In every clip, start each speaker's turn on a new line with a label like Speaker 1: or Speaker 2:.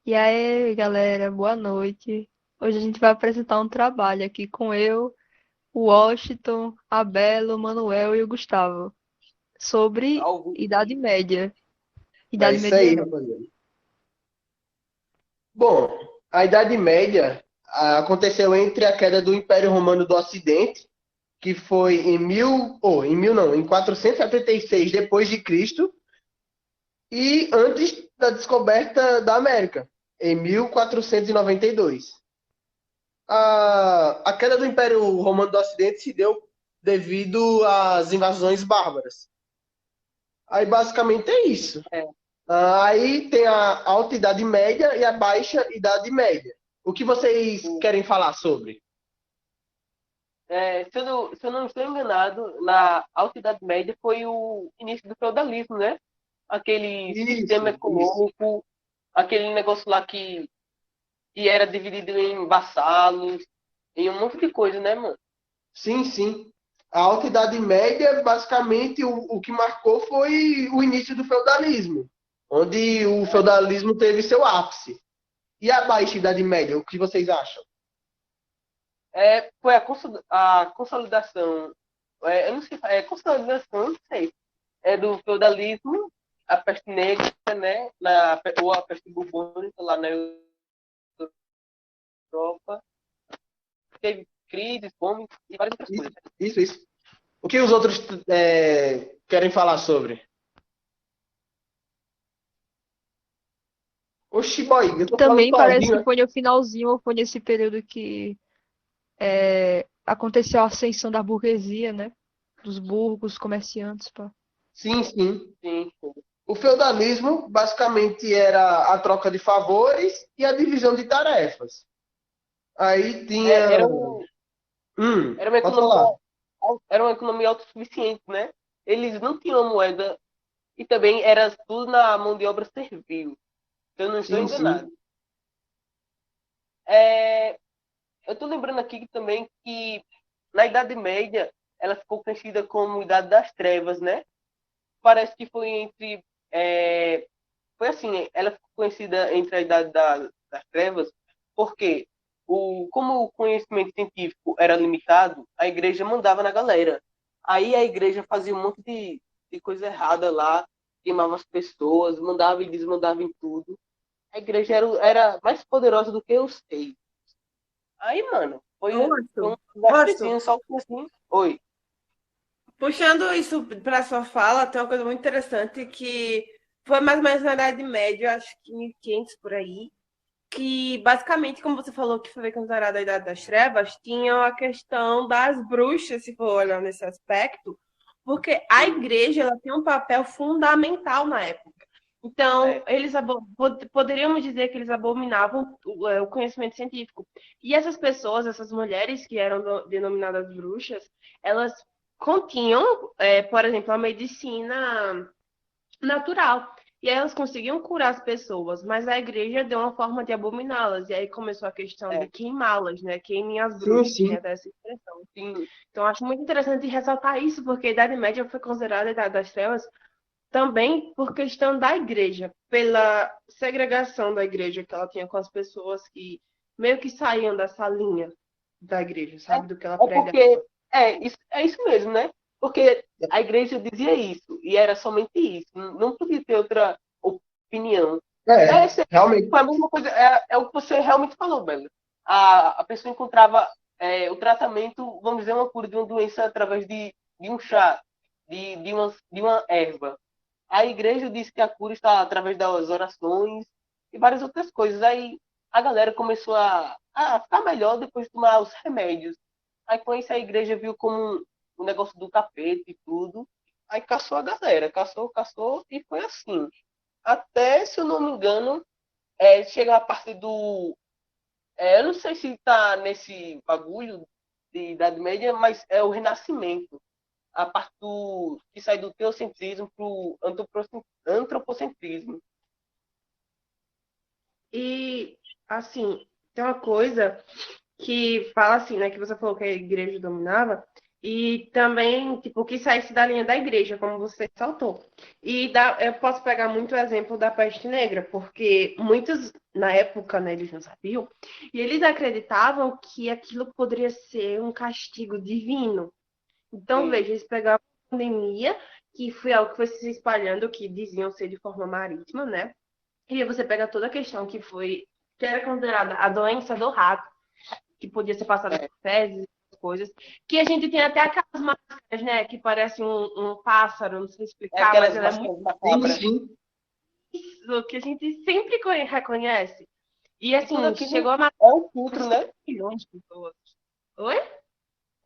Speaker 1: E aí, galera, boa noite. Hoje a gente vai apresentar um trabalho aqui com eu, o Washington, a Bela, o Manuel e o Gustavo sobre
Speaker 2: Ao vivo.
Speaker 1: Idade Média.
Speaker 2: É
Speaker 1: Idade
Speaker 2: isso aí,
Speaker 1: medieval.
Speaker 2: rapaziada. Bom, a Idade Média aconteceu entre a queda do Império Romano do Ocidente, que foi em 476 depois de Cristo, e antes da descoberta da América, em 1492. A queda do Império Romano do Ocidente se deu devido às invasões bárbaras. Aí basicamente é isso.
Speaker 1: É.
Speaker 2: Aí tem a alta idade média e a baixa idade média. O que vocês querem falar sobre?
Speaker 3: Se eu não estou enganado, na Alta Idade Média foi o início do feudalismo, né? Aquele sistema
Speaker 2: Isso.
Speaker 3: econômico, aquele negócio lá que era dividido em vassalos, em um monte de coisa, né, mano?
Speaker 2: Sim, sim. A alta idade média, basicamente, o que marcou foi o início do feudalismo, onde o feudalismo teve seu ápice. E a baixa idade média, o que vocês acham?
Speaker 3: Foi a consolidação, eu não sei, consolidação, não sei, do feudalismo, a peste negra, né? Ou a peste bubônica lá na Europa, teve crises, fome e várias outras
Speaker 2: Isso,
Speaker 3: coisas.
Speaker 2: isso. O que os outros querem falar sobre? Oxi, boy, eu tô falando
Speaker 1: Também parece
Speaker 2: sozinho,
Speaker 1: que
Speaker 2: né?
Speaker 1: foi no finalzinho ou foi nesse período que aconteceu a ascensão da burguesia, né? Dos burgos, comerciantes, pá.
Speaker 2: Sim, sim.
Speaker 3: Sim, sim.
Speaker 2: O feudalismo basicamente era a troca de favores e a divisão de tarefas. Aí tinha.
Speaker 3: Era, era uma
Speaker 2: Pode
Speaker 3: economia,
Speaker 2: falar.
Speaker 3: era uma economia autossuficiente, né? Eles não tinham moeda e também era tudo na mão de obra servil, se eu não estou
Speaker 2: Sim,
Speaker 3: enganado.
Speaker 2: sim.
Speaker 3: É, eu estou lembrando aqui também que na Idade Média ela ficou conhecida como Idade das Trevas, né? Parece que foi entre. Foi assim, ela ficou conhecida entre a das Trevas, porque como o conhecimento científico era limitado, a igreja mandava na galera. Aí a igreja fazia um monte de coisa errada lá, queimava as pessoas, mandava e desmandava em tudo. A igreja era mais poderosa do que os reis. Aí, mano, foi
Speaker 4: Gosto,
Speaker 3: um
Speaker 4: gosto.
Speaker 3: desastrozinho, só que assim. Oi.
Speaker 4: Puxando isso para sua fala, tem uma coisa muito interessante que foi mais ou menos na Idade Média, acho que 1500 por aí, que basicamente, como você falou que foi considerada a Idade das Trevas, tinha a questão das bruxas, se for olhar nesse aspecto, porque a
Speaker 3: Sim,
Speaker 4: igreja ela tem um papel fundamental na época. Então,
Speaker 3: é,
Speaker 4: eles poderíamos dizer que eles abominavam o conhecimento científico. E essas pessoas, essas mulheres que eram denominadas bruxas, elas continham, por exemplo, a medicina natural. E aí elas conseguiam curar as pessoas, mas a igreja deu uma forma de abominá-las. E aí começou a questão de
Speaker 3: é,
Speaker 4: queimá-las, né? Queimem as
Speaker 2: Sim,
Speaker 4: bruxas, tem
Speaker 2: sim.
Speaker 4: até essa expressão.
Speaker 3: sim.
Speaker 4: Então, acho muito interessante ressaltar isso, porque a Idade Média foi considerada a Idade das Trevas também por questão da igreja, pela segregação da igreja que ela tinha com as pessoas que meio que saíam dessa linha da igreja, sabe? Do que ela
Speaker 3: É
Speaker 4: pregava.
Speaker 3: porque é isso mesmo, né? Porque a igreja dizia isso, e era somente isso. Não podia ter outra opinião. É,
Speaker 2: É,
Speaker 3: esse-
Speaker 2: realmente.
Speaker 3: Foi a mesma coisa, é o que você realmente falou, Belo. A pessoa encontrava o tratamento, vamos dizer, uma cura de uma doença através de um chá, de uma erva. A igreja disse que a cura está através das orações e várias outras coisas. Aí a galera começou a ficar melhor depois de tomar os remédios. Aí com isso a igreja viu como um negócio do capeta e tudo. Aí caçou a galera, caçou e foi assim. Até, se eu não me engano, chega a parte do. Eu não sei se tá nesse bagulho de Idade Média, mas é o Renascimento. A parte que sai do teocentrismo para o antropocentrismo.
Speaker 4: E, assim, tem uma coisa que fala assim, né? Que você falou que a igreja dominava. E também, tipo, que saísse da linha da igreja, como você saltou. Eu posso pegar muito o exemplo da peste negra, porque muitos, na época, né, eles não sabiam, e eles acreditavam que aquilo poderia ser um castigo divino. Então,
Speaker 3: Sim.
Speaker 4: veja, eles pegavam a pandemia, que foi algo que foi se espalhando, que diziam ser de forma marítima, né? E aí você pega toda a questão que era considerada a doença do rato, que podia ser passada
Speaker 3: É,
Speaker 4: por fezes, coisas, que a gente tem até aquelas máscaras, né, que parece um pássaro, não sei
Speaker 3: é
Speaker 4: explicar, mas
Speaker 3: aquelas
Speaker 4: ela é muito
Speaker 3: máscaras
Speaker 2: Sim,
Speaker 3: macabras.
Speaker 2: sim.
Speaker 4: isso, que a gente sempre reconhece. E
Speaker 3: E tudo
Speaker 4: assim,
Speaker 3: aquilo
Speaker 4: chegou a matar
Speaker 3: é um filtro,
Speaker 4: 5
Speaker 3: né?
Speaker 4: milhões de pessoas. Oi?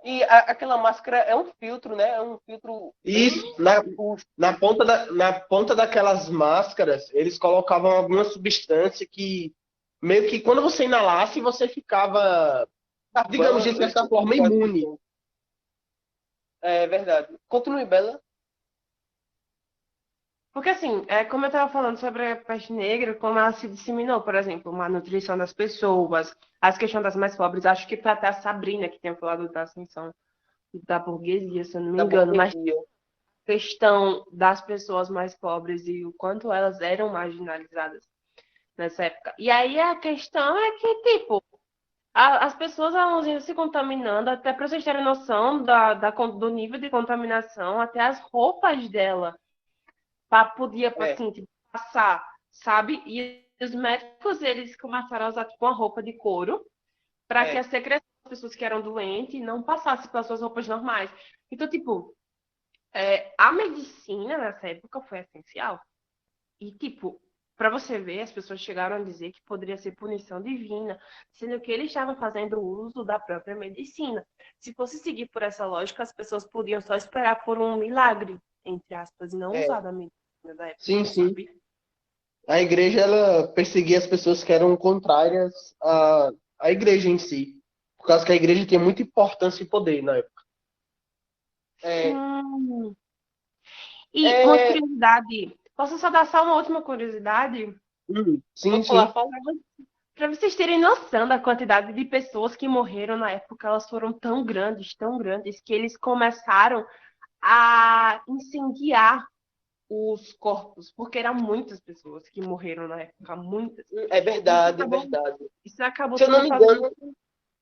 Speaker 3: E aquela máscara é um filtro, né? É um filtro bem
Speaker 2: Isso, na,
Speaker 3: acústico.
Speaker 2: na ponta daquelas máscaras, eles colocavam alguma substância que meio que quando você inalasse, você ficava, digamos de
Speaker 3: Carvão,
Speaker 2: certa forma, imune.
Speaker 3: é verdade. Continue, Bela.
Speaker 4: Porque assim, como eu estava falando sobre a peste negra, como ela se disseminou, por exemplo, uma nutrição das pessoas, as questões das mais pobres, acho que foi até a Sabrina que tinha falado da ascensão da burguesia, se eu não me
Speaker 3: Da
Speaker 4: engano, mas
Speaker 3: burguesia.
Speaker 4: questão das pessoas mais pobres e o quanto elas eram marginalizadas nessa época. E aí a questão é que, tipo, as pessoas elas iam se contaminando, até para vocês terem noção do nível de contaminação, até as roupas dela podia,
Speaker 3: É,
Speaker 4: assim, tipo, passar, sabe? E os médicos, eles começaram a usar, tipo, uma roupa de couro para que
Speaker 3: é.
Speaker 4: a secreção das pessoas que eram doentes não passasse pelas suas roupas normais. Então, tipo, a medicina nessa época foi essencial. E, tipo, para você ver, as pessoas chegaram a dizer que poderia ser punição divina, sendo que eles estavam fazendo uso da própria medicina. Se fosse seguir por essa lógica, as pessoas podiam só esperar por um milagre, entre aspas, e não
Speaker 3: É.
Speaker 4: usar da medicina da
Speaker 2: Sim,
Speaker 4: época,
Speaker 2: sim.
Speaker 4: sabe?
Speaker 2: A igreja ela perseguia as pessoas que eram contrárias à igreja em si, por causa que a igreja tinha muita importância e poder na época.
Speaker 3: É,
Speaker 4: Sim. E uma
Speaker 3: é,
Speaker 4: curiosidade, posso só dar só uma última curiosidade?
Speaker 2: Sim,
Speaker 3: pode falar,
Speaker 2: sim.
Speaker 3: fala.
Speaker 4: Para vocês terem noção da quantidade de pessoas que morreram na época, elas foram tão grandes, que eles começaram a incendiar os corpos, porque eram muitas pessoas que morreram na época, muitas.
Speaker 3: É
Speaker 4: E
Speaker 3: verdade, é verdade.
Speaker 4: isso acabou
Speaker 3: Se eu não
Speaker 4: também
Speaker 3: me
Speaker 4: fazendo.
Speaker 3: engano,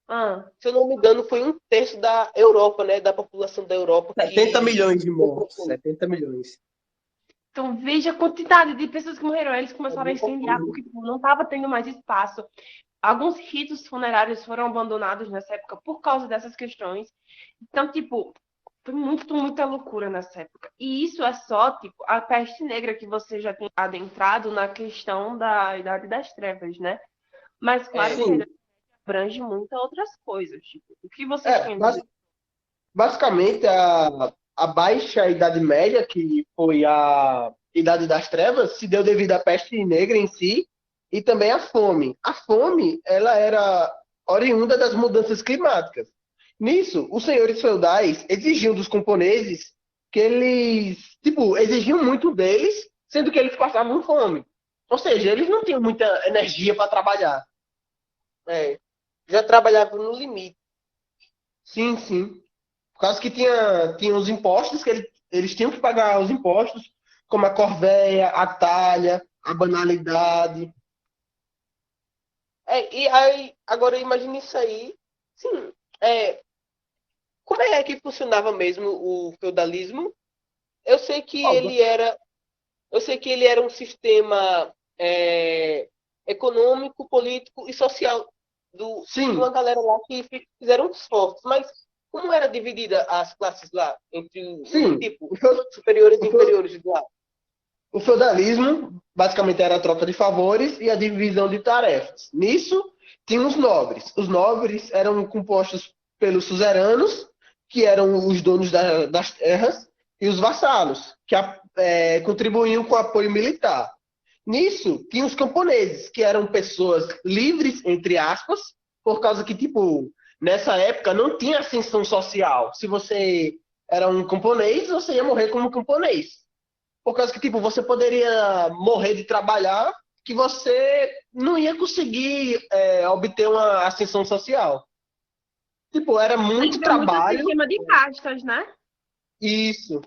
Speaker 4: Ah,
Speaker 3: se eu não me engano, foi um terço da Europa, né? Da população da Europa
Speaker 2: 70
Speaker 3: que
Speaker 2: milhões de
Speaker 3: sofreu
Speaker 2: mortes.
Speaker 3: com isso.
Speaker 2: 70 milhões.
Speaker 4: então veja a quantidade de pessoas que morreram. Eles
Speaker 3: É
Speaker 4: começaram a
Speaker 3: muita
Speaker 4: incendiar,
Speaker 3: coisa.
Speaker 4: porque tipo, não estava tendo mais espaço. Alguns ritos funerários foram abandonados nessa época por causa dessas questões. Então, tipo, foi muita loucura nessa época. E isso é só, tipo, a peste negra que você já tem adentrado na questão da Idade das Trevas, né? Mas claro
Speaker 3: É,
Speaker 4: que
Speaker 2: Sim.
Speaker 4: ele abrange muitas outras coisas. Tipo, o que vocês
Speaker 2: É,
Speaker 4: têm a dizer?
Speaker 2: basicamente a baixa Idade Média, que foi a Idade das Trevas, se deu devido à peste negra em si e também à fome. A fome, ela era oriunda das mudanças climáticas. Nisso, os senhores feudais exigiam dos camponeses que eles, tipo, exigiam muito deles, sendo que eles passavam fome. Ou seja, eles não tinham muita energia para trabalhar.
Speaker 3: é. Já trabalhava no limite.
Speaker 2: Sim, sim. Por causa que tinha os impostos, que eles tinham que pagar os impostos, como a corvéia, a talha, a banalidade.
Speaker 3: E aí, agora imagine isso aí. Sim, é, como é que funcionava mesmo o feudalismo? Eu sei que
Speaker 2: Ó,
Speaker 3: ele era, eu sei que ele era um sistema econômico, político e social de uma
Speaker 2: sim,
Speaker 3: galera lá que fizeram esforços, mas como era dividida as classes lá entre os
Speaker 2: sim.
Speaker 3: tipos superiores
Speaker 2: O
Speaker 3: e
Speaker 2: feu-
Speaker 3: inferiores de lá?
Speaker 2: o feudalismo basicamente era a troca de favores e a divisão de tarefas. Nisso, tinha os nobres. Os nobres eram compostos pelos suzeranos, que eram os donos das terras, e os vassalos, que contribuíam com o apoio militar. Nisso, tinha os camponeses, que eram pessoas livres, entre aspas, por causa que, tipo, nessa época não tinha ascensão social. Se você era um camponês, você ia morrer como camponês. Por causa que, tipo, você poderia morrer de trabalhar, que você não ia conseguir obter uma ascensão social. Tipo, era muito
Speaker 4: Lembra muito o
Speaker 2: trabalho.
Speaker 4: sistema de castas, né?
Speaker 2: Isso.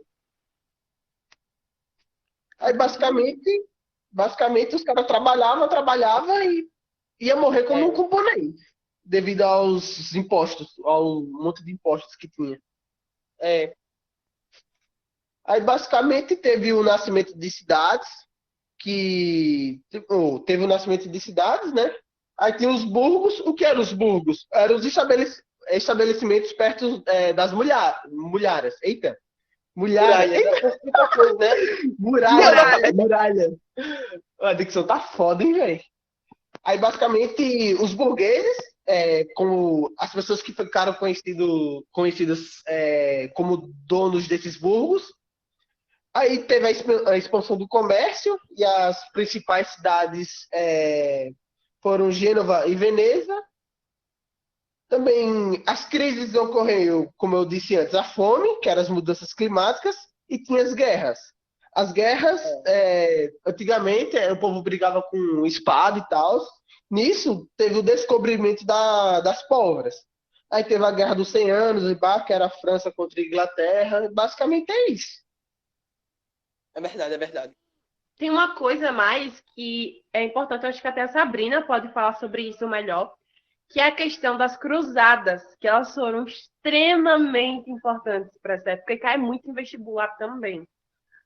Speaker 2: Aí, basicamente os caras trabalhavam e ia morrer como um
Speaker 3: É,
Speaker 2: componente, devido aos impostos, ao monte de impostos que tinha.
Speaker 3: é,
Speaker 2: Aí, basicamente, teve o nascimento de cidades, que tipo, teve o nascimento de cidades, né? Aí tinha os burgos. O que eram os burgos? Eram os estabelecimentos perto das mulheres. Eita, mulheres.
Speaker 3: muralhas, fortificações, né?
Speaker 2: Muralha, muralha. A dicção tá foda, hein, velho? Aí, basicamente, os burgueses, como as pessoas que ficaram conhecidas como donos desses burgos. Aí teve a expansão do comércio e as principais cidades foram Gênova e Veneza. Também as crises ocorreram, como eu disse antes, a fome, que eram as mudanças climáticas, e tinha as guerras. As guerras, antigamente, o povo brigava com espada e tal. Nisso, teve o descobrimento das pólvoras. Aí teve a Guerra dos 100 Anos, que era a França contra a Inglaterra. Basicamente é isso.
Speaker 3: É verdade, é verdade.
Speaker 4: Tem uma coisa a mais que é importante, eu acho que até a Sabrina pode falar sobre isso melhor, que é a questão das cruzadas, que elas foram extremamente importantes para essa época e cai muito em vestibular também.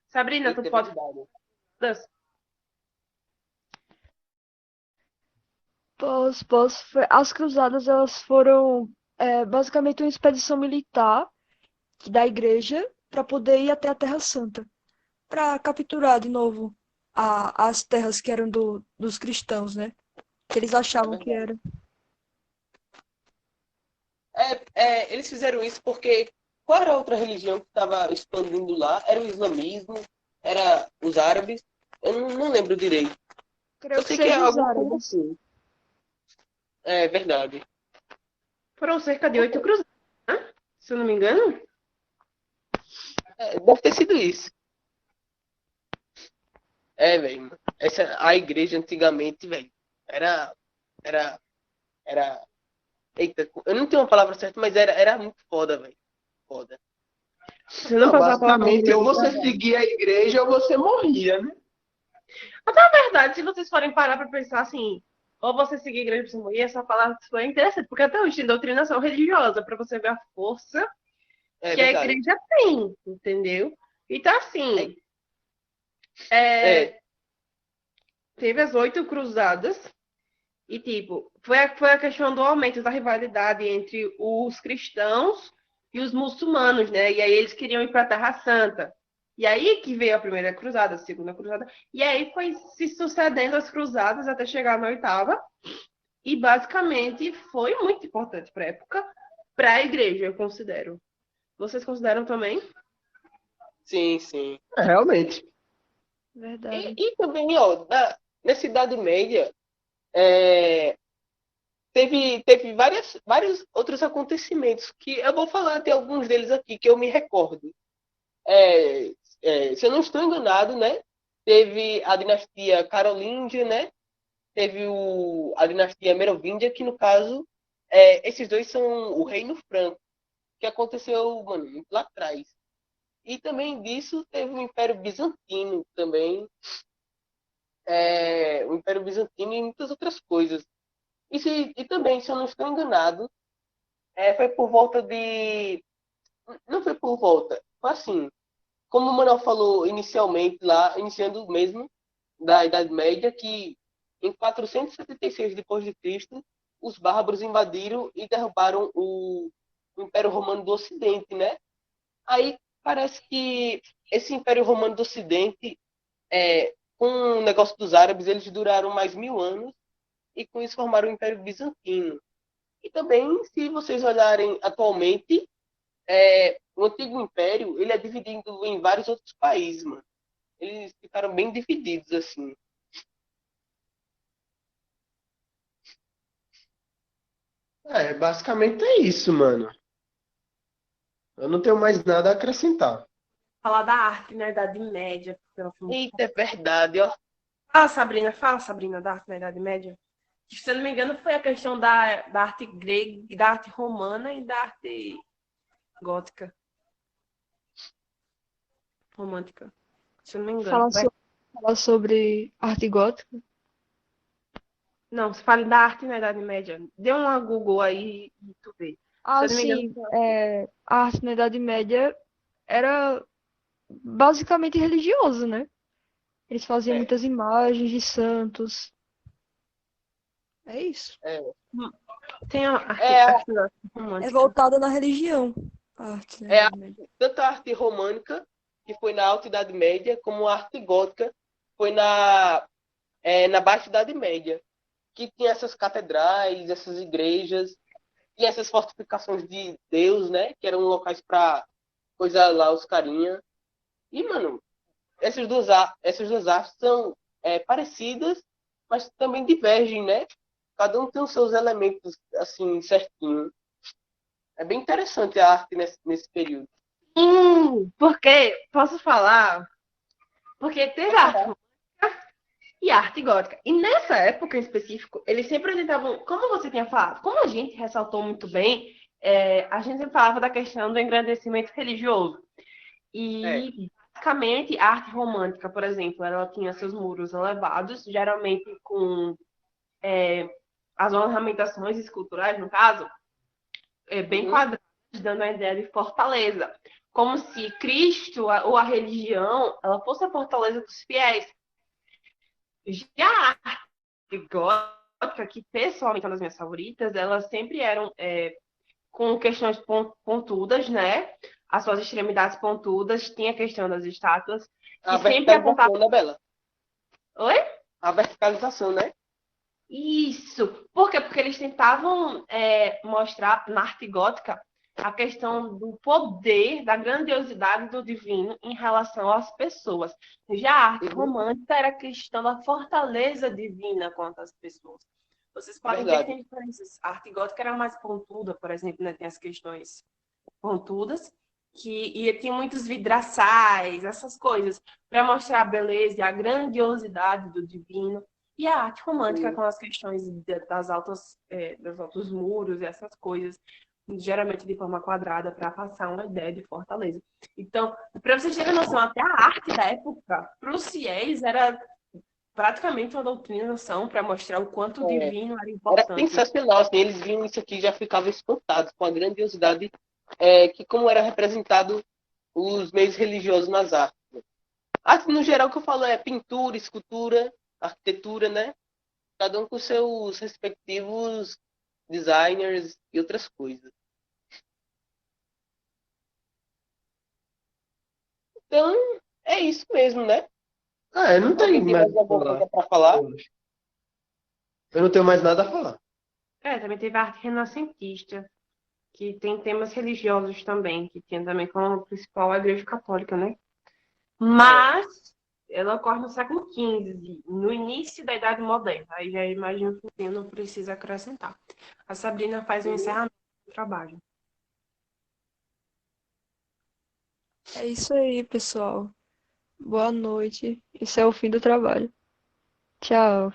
Speaker 4: Sabrina, tu
Speaker 3: Eita, é
Speaker 4: pode
Speaker 3: verdade.
Speaker 4: falar?
Speaker 1: As cruzadas elas foram basicamente uma expedição militar da igreja para poder ir até a Terra Santa, para capturar de novo as terras que eram dos cristãos, né? Que eles
Speaker 3: É
Speaker 1: achavam que
Speaker 3: verdade.
Speaker 1: era.
Speaker 3: Eles fizeram isso porque qual era a outra religião que estava expandindo lá? Era o islamismo? Era os árabes? Eu não lembro direito. Só
Speaker 1: Creio que
Speaker 3: sei que é
Speaker 1: seja os
Speaker 3: alguma coisa
Speaker 1: árabes.
Speaker 3: assim. É verdade.
Speaker 4: Foram cerca de 8 cruzadas, né? Se eu não me engano.
Speaker 3: Deve ter sido isso. Velho. A igreja antigamente, velho, era, era, era. Eita, eu não tenho uma palavra certa, mas era muito foda, velho. Foda.
Speaker 4: Se eu não
Speaker 2: Não,
Speaker 4: passar a palavra
Speaker 2: basicamente, ou
Speaker 4: muito
Speaker 2: você seguia a igreja ou você morria, né?
Speaker 4: Mas na verdade, se vocês forem parar para pensar assim, ou você seguir a igreja para você morrer, essa palavra foi interessante, porque até hoje tem doutrinação religiosa, para você ver a força
Speaker 3: É
Speaker 4: que a
Speaker 3: verdade.
Speaker 4: igreja tem, entendeu? Então,
Speaker 3: É,
Speaker 4: assim,
Speaker 3: é,
Speaker 4: teve as 8 cruzadas, e tipo, foi a questão do aumento da rivalidade entre os cristãos e os muçulmanos, né? E aí eles queriam ir para a Terra Santa. E aí que veio a primeira cruzada, a segunda cruzada, e aí foi se sucedendo as cruzadas até chegar na oitava. E basicamente foi muito importante para a época, para a igreja, eu considero. Vocês consideram também?
Speaker 3: sim, sim.
Speaker 2: Realmente.
Speaker 1: Verdade.
Speaker 3: E também, ó, nessa Idade Média, é, teve vários outros acontecimentos que eu vou falar de alguns deles aqui que eu me recordo. É, se eu não estou enganado, né? Teve a dinastia Carolíngia, né? Teve a dinastia Merovíngia, que no caso, esses dois são o Reino Franco, que aconteceu, mano, muito lá atrás. E também disso teve o Império Bizantino também, o Império Bizantino e muitas outras coisas. E também, se eu não estou enganado, foi por volta de. Não foi por volta, foi assim. Como o Manuel falou inicialmente, lá, iniciando mesmo, da Idade Média, que em 476 depois de Cristo, os bárbaros invadiram e derrubaram o Império Romano do Ocidente, né? Aí parece que esse Império Romano do Ocidente, com o negócio dos árabes, eles duraram mais 1000 anos e com isso formaram o Império Bizantino. E também, se vocês olharem atualmente, o antigo império ele é dividido em vários outros países, mano. Eles ficaram bem divididos assim.
Speaker 2: Basicamente é isso, mano. Eu não tenho mais nada a acrescentar.
Speaker 4: Falar da arte na Idade Média.
Speaker 3: Eita, é verdade, ó.
Speaker 4: Fala, Sabrina, da arte na Idade Média. Se eu não me engano, foi a questão da arte grega, da arte romana e da arte gótica, romântica. Se eu não me engano.
Speaker 1: Falar sobre, falar sobre arte gótica.
Speaker 4: Não, se fala da arte na Idade Média. Dê uma Google aí e tu vê. Se
Speaker 1: Ah,
Speaker 4: eu não me engano,
Speaker 1: sim, a arte na Idade Média era basicamente religioso, né? Eles faziam
Speaker 3: É,
Speaker 1: muitas imagens de santos. É isso.
Speaker 3: é,
Speaker 4: tem a arte,
Speaker 3: é,
Speaker 4: arte
Speaker 1: É
Speaker 4: romântica.
Speaker 1: voltada na religião, a arte na
Speaker 3: é
Speaker 1: Idade Média.
Speaker 3: tanto a arte românica, que foi na Alta Idade Média, como a arte gótica, foi na Baixa Idade Média, que tinha essas catedrais, essas igrejas, e essas fortificações de Deus, né? Que eram locais para coisar lá os carinha. E, mano, essas duas artes são parecidas, mas também divergem, né? Cada um tem os seus elementos, assim, certinho. É bem interessante a arte nesse período.
Speaker 4: Porque, posso falar? Porque teve
Speaker 3: Pode
Speaker 4: arte
Speaker 3: falar.
Speaker 4: e arte gótica. E nessa época em específico, eles sempre apresentavam, como você tinha falado, como a gente ressaltou muito bem, a gente sempre falava da questão do engrandecimento religioso.
Speaker 3: É.
Speaker 4: E, basicamente, a arte romântica, por exemplo, ela tinha seus muros elevados, geralmente com as ornamentações esculturais, no caso, bem
Speaker 3: Uhum.
Speaker 4: quadradas, dando a ideia de fortaleza. Como se Cristo ou a religião ela fosse a fortaleza dos fiéis. Já a arte gótica, que pessoalmente é uma das minhas favoritas, elas sempre eram com questões pontudas, né? As suas extremidades pontudas, tinha a questão das estátuas,
Speaker 3: A
Speaker 4: que sempre apontavam.
Speaker 3: verticalização, né, Bela?
Speaker 4: Oi?
Speaker 3: A verticalização, né?
Speaker 4: Isso. Por quê? Porque eles tentavam mostrar na arte gótica a questão do poder, da grandiosidade do divino em relação às pessoas. Já a arte
Speaker 3: Uhum.
Speaker 4: romântica era a questão da fortaleza divina quanto às pessoas. Vocês podem ver que
Speaker 3: Verdade.
Speaker 4: tem diferenças. A arte gótica era mais pontuda, por exemplo, né? Tem as questões pontudas, e tinha muitos vidraçais, essas coisas, para mostrar a beleza e a grandiosidade do divino. E a arte romântica
Speaker 3: Sim.
Speaker 4: com as questões dos altos muros e essas coisas, geralmente de forma quadrada, para passar uma ideia de fortaleza. Então, para vocês terem noção, até a arte da época, para os fiéis, era praticamente uma doutrinação para mostrar o quanto o
Speaker 3: É,
Speaker 4: divino era
Speaker 3: era
Speaker 4: importante.
Speaker 3: sensacional, assim, eles viam isso aqui e já ficavam espantados com a grandiosidade que como era representado os meios religiosos nas artes. Arte, no geral, o que eu falo é pintura, escultura, arquitetura, né? Cada um com seus respectivos designers e outras coisas. Então, é isso mesmo, né?
Speaker 2: Não tem
Speaker 3: Alguém tem
Speaker 2: mais
Speaker 3: mais
Speaker 2: o que
Speaker 3: alguma
Speaker 2: falar.
Speaker 3: coisa para falar?
Speaker 2: Eu não tenho mais nada a falar.
Speaker 4: Também teve a arte renascentista, que tem temas religiosos também, que tinha também como principal a Igreja Católica, né?
Speaker 3: É.
Speaker 4: Mas ela ocorre no século XV, no início da Idade Moderna. Aí já imagino que eu não precisa acrescentar. A Sabrina faz um encerramento do trabalho.
Speaker 1: É isso aí, pessoal. Boa noite. Esse é o fim do trabalho. Tchau.